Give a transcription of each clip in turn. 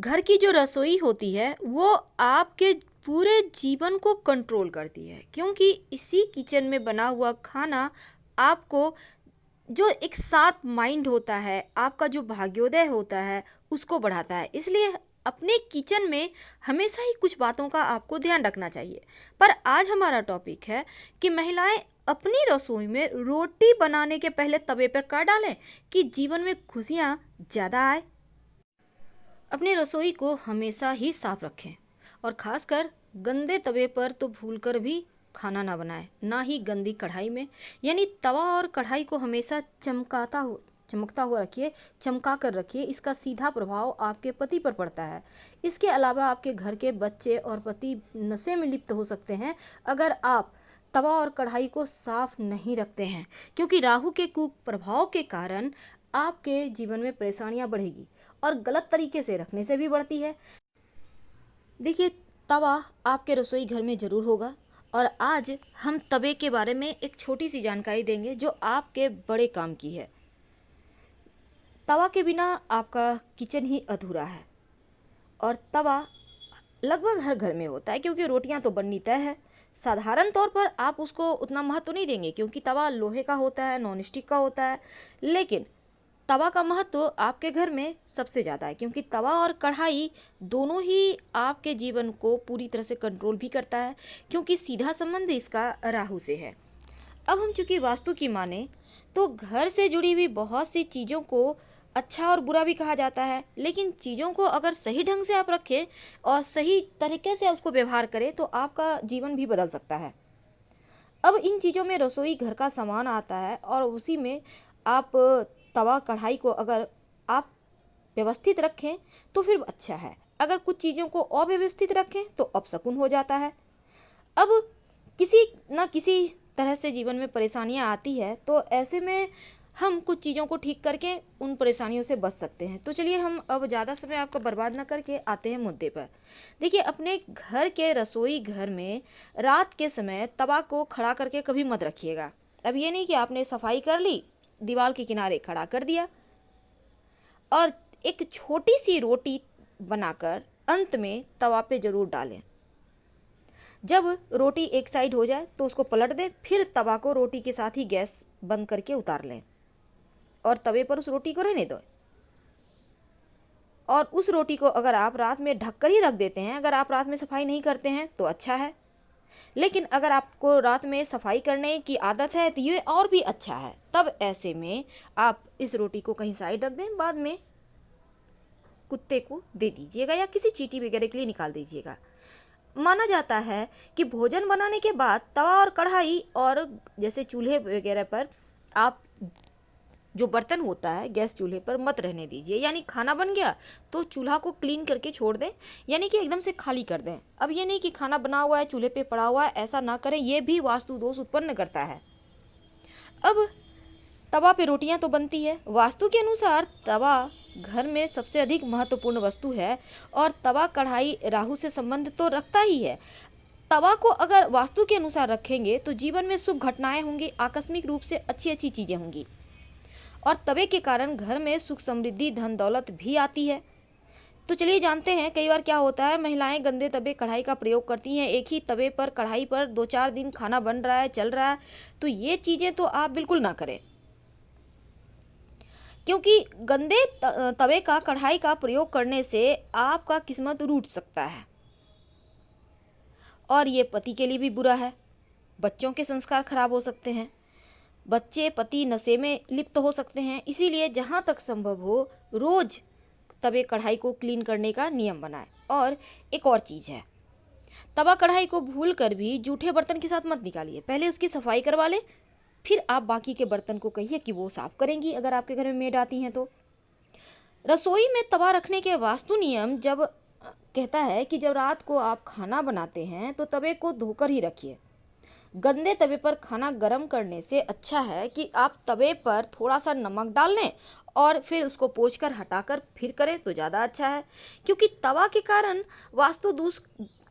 घर की जो रसोई होती है वो आपके पूरे जीवन को कंट्रोल करती है, क्योंकि इसी किचन में बना हुआ खाना आपको जो एक शार्प माइंड होता है, आपका जो भाग्योदय होता है, उसको बढ़ाता है। इसलिए अपने किचन में हमेशा ही कुछ बातों का आपको ध्यान रखना चाहिए। पर आज हमारा टॉपिक है कि महिलाएं अपनी रसोई में रोटी बनाने के पहले तवे पर क्या डालें कि जीवन में खुशियाँ ज़्यादा आए। अपनी रसोई को हमेशा ही साफ रखें और ख़ासकर गंदे तवे पर तो भूलकर भी खाना ना बनाएं, ना ही गंदी कढ़ाई में। यानी तवा और कढ़ाई को हमेशा चमकता हुआ रखिए, चमका कर रखिए। इसका सीधा प्रभाव आपके पति पर पड़ता है। इसके अलावा आपके घर के बच्चे और पति नशे में लिप्त हो सकते हैं अगर आप तवा और कढ़ाई को साफ नहीं रखते हैं, क्योंकि राहु के कुप्रभाव के कारण आपके जीवन में परेशानियां बढ़ेगी और गलत तरीके से रखने से भी बढ़ती है। देखिए, तवा आपके रसोई घर में ज़रूर होगा और आज हम तवे के बारे में एक छोटी सी जानकारी देंगे जो आपके बड़े काम की है। तवा के बिना आपका किचन ही अधूरा है और तवा लगभग हर घर में होता है, क्योंकि रोटियां तो बननी तय है। साधारण तौर पर आप उसको उतना महत्व नहीं देंगे क्योंकि तवा लोहे का होता है, नॉन स्टिक का होता है। लेकिन तवा का महत्व आपके घर में सबसे ज़्यादा है, क्योंकि तवा और कढ़ाई दोनों ही आपके जीवन को पूरी तरह से कंट्रोल भी करता है, क्योंकि सीधा संबंध इसका राहु से है। अब हम चूंकि वास्तु की माने तो घर से जुड़ी हुई बहुत सी चीज़ों को अच्छा और बुरा भी कहा जाता है, लेकिन चीज़ों को अगर सही ढंग से आप रखें और सही तरीके से उसको व्यवहार करें तो आपका जीवन भी बदल सकता है। अब इन चीज़ों में रसोई घर का सामान आता है और उसी में आप तवा कढ़ाई को अगर आप व्यवस्थित रखें तो फिर अच्छा है। अगर कुछ चीज़ों को अव्यवस्थित रखें तो अपशकुन हो जाता है। अब किसी न किसी तरह से जीवन में परेशानियां आती है, तो ऐसे में हम कुछ चीज़ों को ठीक करके उन परेशानियों से बच सकते हैं। तो चलिए, हम अब ज़्यादा समय आपका बर्बाद न करके आते हैं मुद्दे पर। देखिए, अपने घर के रसोई घर में रात के समय तवा को खड़ा करके कभी मत रखिएगा। अब ये नहीं कि आपने सफाई कर ली, दीवार के किनारे खड़ा कर दिया और एक छोटी सी रोटी बनाकर अंत में तवा पे ज़रूर डालें। जब रोटी एक साइड हो जाए तो उसको पलट दें, फिर तवा को रोटी के साथ ही गैस बंद करके उतार लें और तवे पर उस रोटी को रहने दो। और उस रोटी को अगर आप रात में ढक कर ही रख देते हैं, अगर आप रात में सफाई नहीं करते हैं तो अच्छा है, लेकिन अगर आपको रात में सफाई करने की आदत है तो ये और भी अच्छा है। तब ऐसे में आप इस रोटी को कहीं साइड रख दें, बाद में कुत्ते को दे दीजिएगा या किसी चींटी वगैरह के लिए निकाल दीजिएगा। माना जाता है कि भोजन बनाने के बाद तवा और कढ़ाई और जैसे चूल्हे वगैरह पर आप जो बर्तन होता है गैस चूल्हे पर मत रहने दीजिए। यानी खाना बन गया तो चूल्हा को क्लीन करके छोड़ दें, यानी कि एकदम से खाली कर दें। अब ये नहीं कि खाना बना हुआ है चूल्हे पे पड़ा हुआ है, ऐसा ना करें, ये भी वास्तु दोष उत्पन्न करता है। अब तवा पे रोटियां तो बनती है। वास्तु के अनुसार तवा घर में सबसे अधिक महत्वपूर्ण वस्तु है और तवा कढ़ाई राहु से संबंध तो रखता ही है। तवा को अगर वास्तु के अनुसार रखेंगे तो जीवन में शुभ घटनाएं होंगी, आकस्मिक रूप से अच्छी अच्छी चीज़ें होंगी और तवे के कारण घर में सुख समृद्धि धन दौलत भी आती है। तो चलिए जानते हैं, कई बार क्या होता है, महिलाएं गंदे तवे कढ़ाई का प्रयोग करती हैं। एक ही तवे पर कढ़ाई पर 2-4 दिन खाना बन रहा है, चल रहा है, तो ये चीज़ें तो आप बिल्कुल ना करें, क्योंकि गंदे तवे का कढ़ाई का प्रयोग करने से आपका किस्मत रूठ सकता है और ये पति के लिए भी बुरा है। बच्चों के संस्कार खराब हो सकते हैं, बच्चे पति नशे में लिप्त हो सकते हैं। इसीलिए जहाँ तक संभव हो रोज़ तवे कढ़ाई को क्लीन करने का नियम बनाएं। और एक और चीज़ है, तवा कढ़ाई को भूल कर भी जूठे बर्तन के साथ मत निकालिए। पहले उसकी सफाई करवा लें, फिर आप बाकी के बर्तन को कहिए कि वो साफ़ करेंगी, अगर आपके घर में मेड आती हैं तो। रसोई में तवा रखने के वास्तु नियम जब कहता है कि जब रात को आप खाना बनाते हैं तो तवे को धोकर ही रखिए। गंदे तवे पर खाना गर्म करने से अच्छा है कि आप तवे पर थोड़ा सा नमक डाल लें और फिर उसको पोंछकर हटाकर फिर करें तो ज़्यादा अच्छा है, क्योंकि तवा के कारण वास्तु दोष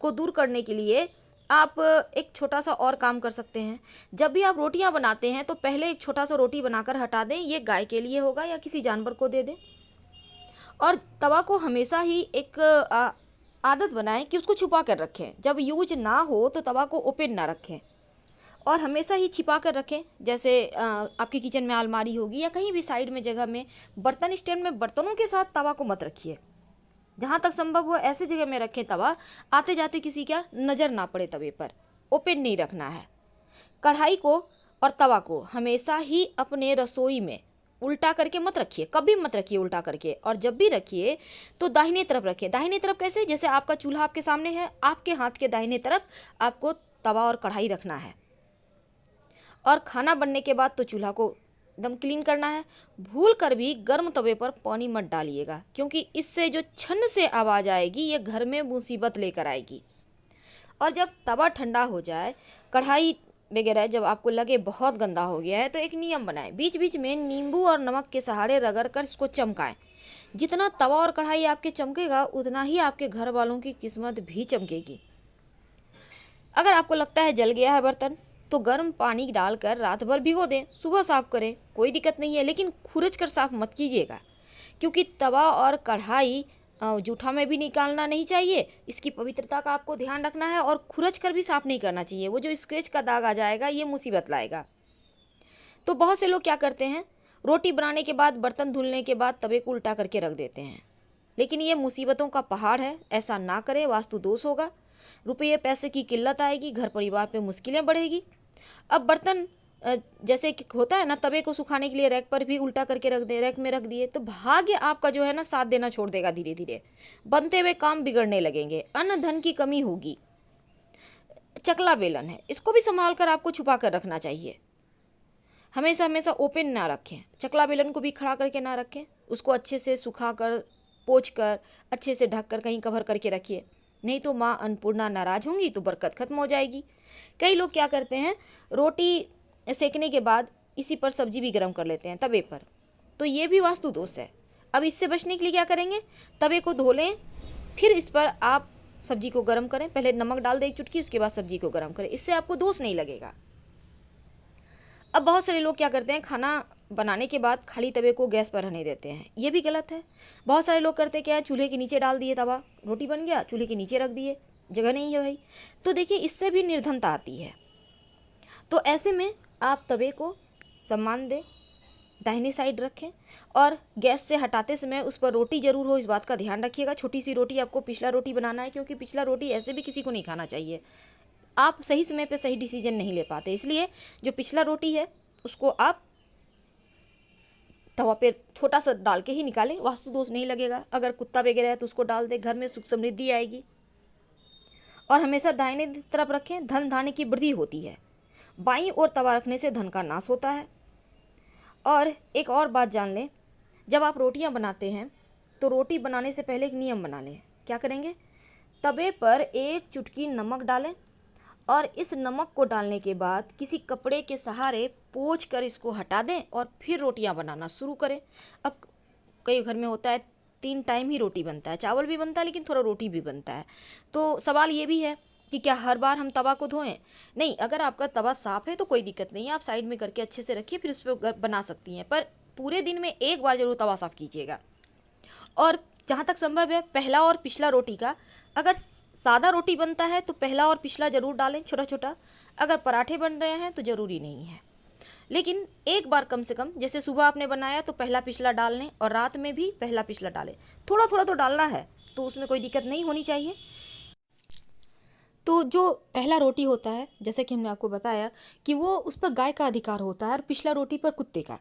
को दूर करने के लिए आप एक छोटा सा और काम कर सकते हैं। जब भी आप रोटियां बनाते हैं तो पहले एक छोटा सा रोटी बनाकर हटा दें, ये गाय के लिए होगा या किसी जानवर को दे दें। और तवा को हमेशा ही एक आदत बनाएं कि उसको छुपा कर रखें। जब यूज ना हो तो तवा को ओपन ना रखें और हमेशा ही छिपा कर रखें। जैसे आपके किचन में अलमारी होगी या कहीं भी साइड में जगह में, बर्तन स्टैंड में बर्तनों के साथ तवा को मत रखिए। जहाँ तक संभव हो ऐसे जगह में रखें तवा, आते जाते किसी का नज़र ना पड़े तवे पर। ओपन नहीं रखना है। कढ़ाई को और तवा को हमेशा ही अपने रसोई में उल्टा करके मत रखिए, कभी मत रखिए उल्टा करके। और जब भी रखिए तो दाहिने तरफ रखिए। दाहिने तरफ कैसे? जैसे आपका चूल्हा आपके सामने है, आपके हाथ के दाहिने तरफ आपको तवा और कढ़ाई रखना है। और खाना बनने के बाद तो चूल्हा को एकदम क्लीन करना है। भूल कर भी गर्म तवे पर पानी मत डालिएगा, क्योंकि इससे जो छन से आवाज़ आएगी ये घर में मुसीबत लेकर आएगी। और जब तवा ठंडा हो जाए, कढ़ाई वगैरह जब आपको लगे बहुत गंदा हो गया है, तो एक नियम बनाएं, बीच बीच में नींबू और नमक के सहारे रगड़ कर इसको चमकाएं। जितना तवा और कढ़ाई आपके चमकेगा उतना ही आपके घर वालों की किस्मत भी चमकेगी। अगर आपको लगता है जल गया है बर्तन, तो गर्म पानी डालकर रात भर भिगो दें, सुबह साफ़ करें, कोई दिक्कत नहीं है। लेकिन खुरच कर साफ़ मत कीजिएगा, क्योंकि तवा और कढ़ाई जूठा में भी निकालना नहीं चाहिए। इसकी पवित्रता का आपको ध्यान रखना है और खुरच कर भी साफ़ नहीं करना चाहिए। वो जो स्क्रैच का दाग आ जाएगा ये मुसीबत लाएगा। तो बहुत से लोग क्या करते हैं, रोटी बनाने के बाद, बर्तन धुलने के बाद तवे को उल्टा करके रख देते हैं। लेकिन ये मुसीबतों का पहाड़ है, ऐसा ना करें, वास्तु दोष होगा, रुपये पैसे की किल्लत आएगी, घर परिवार पे मुश्किलें बढ़ेगी। अब बर्तन जैसे कि होता है ना, तवे को सुखाने के लिए रैक पर भी उल्टा करके रख दे, रैक में रख दिए, तो भाग्य आपका जो है ना साथ देना छोड़ देगा। धीरे धीरे बनते हुए काम बिगड़ने लगेंगे, अन्न धन की कमी होगी। चकला बेलन है, इसको भी संभाल कर आपको छुपा कर रखना चाहिए। हमेशा हमेशा ओपन ना रखें। चकला बेलन को भी खड़ा करके ना रखें, उसको अच्छे से सुखा कर, पोंछ कर, अच्छे से ढक कर कहीं कवर करके रखिए, नहीं तो माँ अन्नपूर्णा नाराज़ होंगी तो बरकत खत्म हो जाएगी। कई लोग क्या करते हैं, रोटी सेकने के बाद इसी पर सब्जी भी गर्म कर लेते हैं तवे पर, तो ये भी वास्तु दोष है। अब इससे बचने के लिए क्या करेंगे, तवे को धो लें, फिर इस पर आप सब्जी को गर्म करें। पहले नमक डाल दें 1 चुटकी, उसके बाद सब्जी को गर्म करें, इससे आपको दोष नहीं लगेगा। अब बहुत सारे लोग क्या करते हैं, खाना बनाने के बाद खाली तवे को गैस पर रहने देते हैं, ये भी गलत है। बहुत सारे लोग करते क्या है, चूल्हे के नीचे डाल दिए तवा, रोटी बन गया, चूल्हे के नीचे रख दिए, जगह नहीं है भाई। तो देखिए इससे भी निर्धनता आती है। तो ऐसे में आप तवे को सम्मान दें, दाहिनी साइड रखें और गैस से हटाते समय उस पर रोटी ज़रूर हो, इस बात का ध्यान रखिएगा। छोटी सी रोटी आपको पिछला रोटी बनाना है, क्योंकि पिछला रोटी ऐसे भी किसी को नहीं खाना चाहिए। आप सही समय पे सही डिसीजन नहीं ले पाते, इसलिए जो पिछला रोटी है उसको आप तवा पे छोटा सा डाल के ही निकालें, वास्तु दोष नहीं लगेगा। अगर कुत्ता वगैरह है तो उसको डाल दें, घर में सुख समृद्धि आएगी। और हमेशा दाहिने तरफ रखें, धन धान्य की वृद्धि होती है। बाईं ओर तवा रखने से धन का नाश होता है। और एक और बात जान लें, जब आप रोटियां बनाते हैं तो रोटी बनाने से पहले एक नियम बना लें। क्या करेंगे, तवे पर 1 चुटकी नमक डालें और इस नमक को डालने के बाद किसी कपड़े के सहारे पोंछ कर इसको हटा दें और फिर रोटियां बनाना शुरू करें। अब कई घर में होता है 3 टाइम ही रोटी बनता है, चावल भी बनता है लेकिन थोड़ा रोटी भी बनता है। तो सवाल ये भी है कि क्या हर बार हम तवा को धोएं? नहीं, अगर आपका तवा साफ़ है तो कोई दिक्कत नहीं है, आप साइड में करके अच्छे से रखिए, फिर उस पर बना सकती हैं। पर पूरे दिन में एक बार ज़रूर तवा साफ़ कीजिएगा। और जहाँ तक संभव है पहला और पिछला रोटी का, अगर सादा रोटी बनता है तो पहला और पिछला ज़रूर डालें छोटा छोटा। अगर पराठे बन रहे हैं तो ज़रूरी नहीं है, लेकिन एक बार कम से कम, जैसे सुबह आपने बनाया तो पहला पिछला डाल लें और रात में भी पहला पिछला डालें। थोड़ा थोड़ा तो डालना है, तो उसमें कोई दिक्कत नहीं होनी चाहिए। तो जो पहला रोटी होता है, जैसे कि हमने आपको बताया कि वो उस पर गाय का अधिकार होता है और पिछला रोटी पर कुत्ते का।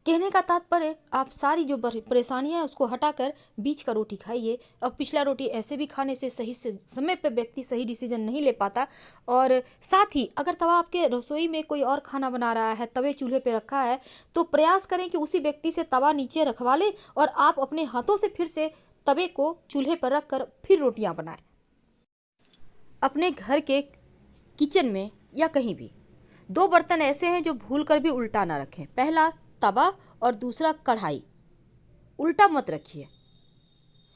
कहने का तात्पर्य, आप सारी जो परेशानियां हैं उसको हटाकर बीच का रोटी खाइए। और पिछला रोटी ऐसे भी खाने से सही से समय पर व्यक्ति सही डिसीजन नहीं ले पाता। और साथ ही अगर तवा आपके रसोई में कोई और खाना बना रहा है, तवे चूल्हे पे रखा है, तो प्रयास करें कि उसी व्यक्ति से तवा नीचे रखवा लें और आप अपने हाथों से फिर से तवे को चूल्हे पर रख कर फिर रोटियाँ बनाएं। अपने घर के किचन में या कहीं भी 2 बर्तन ऐसे हैं जो भूल कर भी उल्टा ना रखें। पहला तवा और दूसरा कढ़ाई, उल्टा मत रखिए,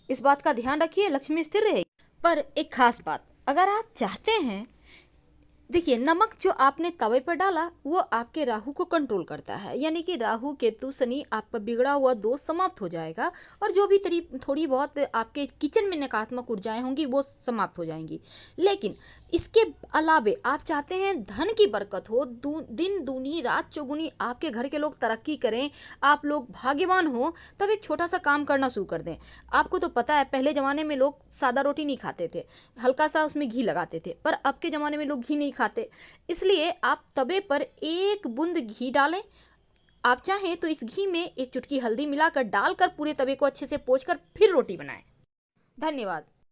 इस बात का ध्यान रखिए, लक्ष्मी स्थिर रहेगी। पर एक खास बात, अगर आप चाहते हैं देखिए, नमक जो आपने तवे पर डाला वो आपके राहु को कंट्रोल करता है, यानी कि राहु केतु शनि आपका बिगड़ा हुआ दोष समाप्त हो जाएगा और जो भी थोड़ी बहुत आपके किचन में नकारात्मक ऊर्जाएं होंगी वो समाप्त हो जाएंगी। लेकिन इसके अलावे आप चाहते हैं धन की बरकत हो, दिन दूनी रात चौगुनी आपके घर के लोग तरक्की करें, आप लोग भाग्यवान हो, तब एक छोटा सा काम करना शुरू कर दें। आपको तो पता है पहले ज़माने में लोग सादा रोटी नहीं खाते थे, हल्का सा उसमें घी लगाते थे, पर अब के ज़माने में लोग घी नहीं खाते। इसलिए आप तवे पर एक बूंद घी डालें। आप चाहें तो इस घी में एक चुटकी हल्दी मिलाकर डालकर पूरे तवे को अच्छे से पोंछकर फिर रोटी बनाएं। धन्यवाद।